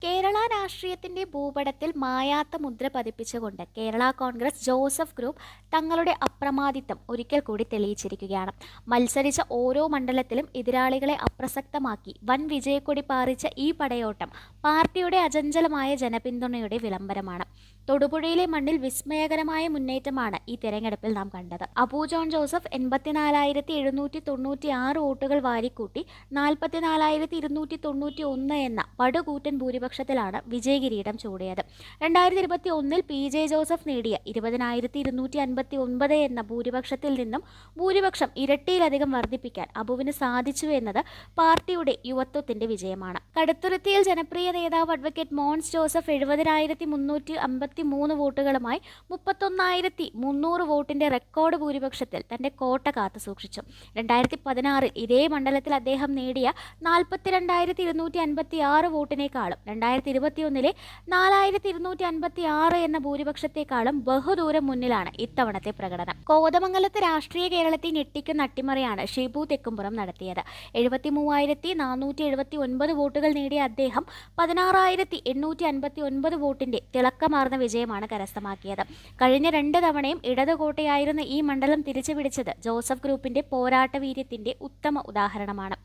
കേരള രാഷ്ട്രീയത്തിന്റെ ഭൂപടത്തിൽ മായാത്ത മുദ്ര പതിപ്പിച്ചുകൊണ്ട് കേരള കോൺഗ്രസ് ജോസഫ് ഗ്രൂപ്പ് തങ്ങളുടെ അപ്രമാദിത്വം ഒരിക്കൽ കൂടി തെളിയിച്ചിരിക്കുകയാണ്. മത്സരിച്ച ഓരോ മണ്ഡലത്തിലും എതിരാളികളെ അപ്രസക്തമാക്കി വൻ വിജയക്കൊടി പാറിച്ച ഈ പടയോട്ടം പാർട്ടിയുടെ അചഞ്ചലമായ ജനപിന്തുണയുടെ വിളംബരമാണ്. തൊടുപുഴയിലെ മണ്ണിൽ വിസ്മയകരമായ മുന്നേറ്റമാണ് ഈ തെരഞ്ഞെടുപ്പിൽ നാം കണ്ടത്. അബു ജോൺ ജോസഫ് 84,796 വോട്ടുകൾ വാരിക്കൂട്ടി 44,291 എന്ന പടുകൂറ്റൻ ഭൂരിപക്ഷത്തിലാണ് വിജയകിരീടം ചൂടിയത്. 2021 PJ ജോസഫ് നേടിയ 20,259 എന്ന ഭൂരിപക്ഷത്തിൽ നിന്നും ഭൂരിപക്ഷം ഇരട്ടിയിലധികം വർദ്ധിപ്പിക്കാൻ അബുവിന് സാധിച്ചു എന്നത് പാർട്ടിയുടെ യുവത്വത്തിന്റെ വിജയമാണ്. കടുത്തുരുത്തിയിൽ ജനപ്രിയ നേതാവ് അഡ്വക്കേറ്റ് മോൻസ് ജോസഫ് 70,353 വോട്ടുകളുമായി 31,300 വോട്ടിന്റെ റെക്കോർഡ് ഭൂരിപക്ഷത്തിൽ തന്റെ കോട്ട കാത്തു സൂക്ഷിച്ചു. 2016 ഇതേ മണ്ഡലത്തിൽ അദ്ദേഹം നേടിയ 42,256 വോട്ടിനേക്കാളും 2021 4,256 എന്ന ഭൂരിപക്ഷത്തെക്കാളും ബഹുദൂരം മുന്നിലാണ് ഇത്തവണത്തെ പ്രകടനം. കോതമംഗലത്ത് രാഷ്ട്രീയ കേരളത്തെ ഞെട്ടിക്കുന്ന അട്ടിമറിയാണ് ഷിബു തെക്കുംപുറം നടത്തിയത്. 73,479 വോട്ടുകൾ നേടിയ അദ്ദേഹം 16,859 വോട്ടിന്റെ തിളക്കമാർന്ന വിജയമാണ് കരസ്ഥമാക്കിയത്. കഴിഞ്ഞ 2 തവണയും ഇടതുകോട്ടയായിരുന്ന ഈ മണ്ഡലം തിരിച്ചുപിടിച്ചത് ജോസഫ് ഗ്രൂപ്പിന്റെ പോരാട്ട വീര്യത്തിന്റെ ഉത്തമ ഉദാഹരണമാണ്.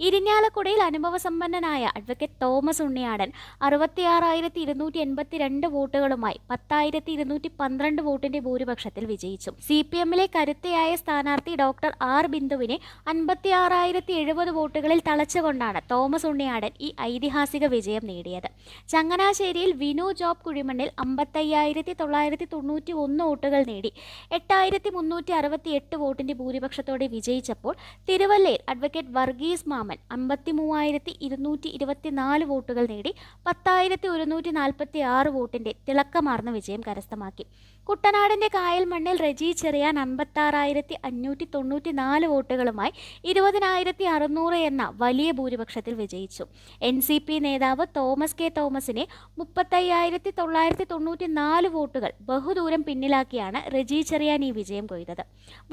ഇരിഞ്ഞാലക്കുടയിൽ അനുഭവസമ്പന്നനായ അഡ്വക്കേറ്റ് തോമസ് ഉണ്ണിയാടൻ 66,282 വോട്ടുകളുമായി 10,212 വോട്ടിന്റെ ഭൂരിപക്ഷത്തിൽ വിജയിച്ചു. CPM-ലെ കരുത്തയായ സ്ഥാനാർത്ഥി ഡോക്ടർ ആർ ബിന്ദുവിനെ 56,070 വോട്ടുകളിൽ തളച്ചുകൊണ്ടാണ് തോമസ് ഉണ്ണിയാടൻ ഈ ഐതിഹാസിക വിജയം നേടിയത്. ചങ്ങനാശ്ശേരിയിൽ വിനു ജോബ് കുഴിമണ്ണിൽ 55,991 വോട്ടുകൾ നേടി 8,368 വോട്ടിന്റെ ഭൂരിപക്ഷത്തോടെ വിജയിച്ചപ്പോൾ തിരുവല്ലയിൽ അഡ്വക്കേറ്റ് വർഗീസ് മാമൻ 53,224 വോട്ടുകൾ നേടി 10,146 വോട്ടിന്റെ തിളക്കമാർന്ന വിജയം കരസ്ഥമാക്കി. കുട്ടനാടിന്റെ കായൽ മണ്ണിൽ റെജി ചെറിയാൻ 56,594 വോട്ടുകളുമായി 20,600 എന്ന വലിയ ഭൂരിപക്ഷത്തിൽ വിജയിച്ചു. NCP നേതാവ് തോമസ് കെ തോമസിനെ 35,994 വോട്ടുകൾ ബഹുദൂരം പിന്നിലാക്കിയാണ് റെജി ചെറിയാൻ ഈ വിജയം കൊയ്തത്.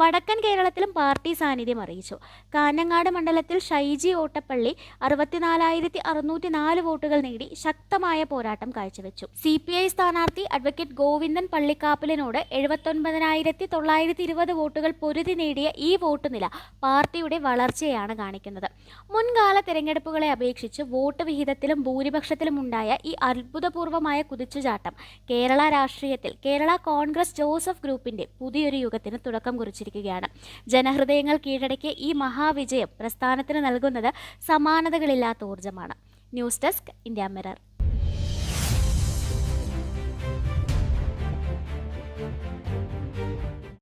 വടക്കൻ കേരളത്തിലും പാർട്ടി സാന്നിധ്യം അറിയിച്ചു. കാഞ്ഞങ്ങാട് മണ്ഡലത്തിൽ ഷൈജി ഓട്ടപ്പള്ളി 64,604 വോട്ടുകൾ നേടി ശക്തമായ പോരാട്ടം കാഴ്ചവെച്ചു. CPI സ്ഥാനാർത്ഥി അഡ്വക്കേറ്റ് ഗോവിന്ദൻ പള്ളിക്കാപ്പിലിനോട് 79,920 വോട്ടുകൾ പൊരുതി നേടിയ ഈ വോട്ട് നില പാർട്ടിയുടെ വളർച്ചയാണ് കാണിക്കുന്നത്. മുൻകാല തെരഞ്ഞെടുപ്പുകളെ അപേക്ഷിച്ച് വോട്ട് വിഹിതത്തിലും ഭൂരിപക്ഷത്തിലും ഉണ്ടായ ഈ അത്ഭുതപൂർവമായ കുതിച്ചുചാട്ടം കേരള രാഷ്ട്രീയത്തിൽ കേരള കോൺഗ്രസ് ജോസഫ് ഗ്രൂപ്പിന്റെ പുതിയൊരു യുഗത്തിന് തുടക്കം കുറിച്ചിരിക്കുകയാണ്. ജനഹൃദയങ്ങൾ കീഴടക്കിയ ഈ മഹാവിജയം പ്രസ്ഥാനത്തിന് നൽകുന്നത് സമാനതകളില്ലാത്ത ഊർജ്ജമാണ്. News desk, India mirror.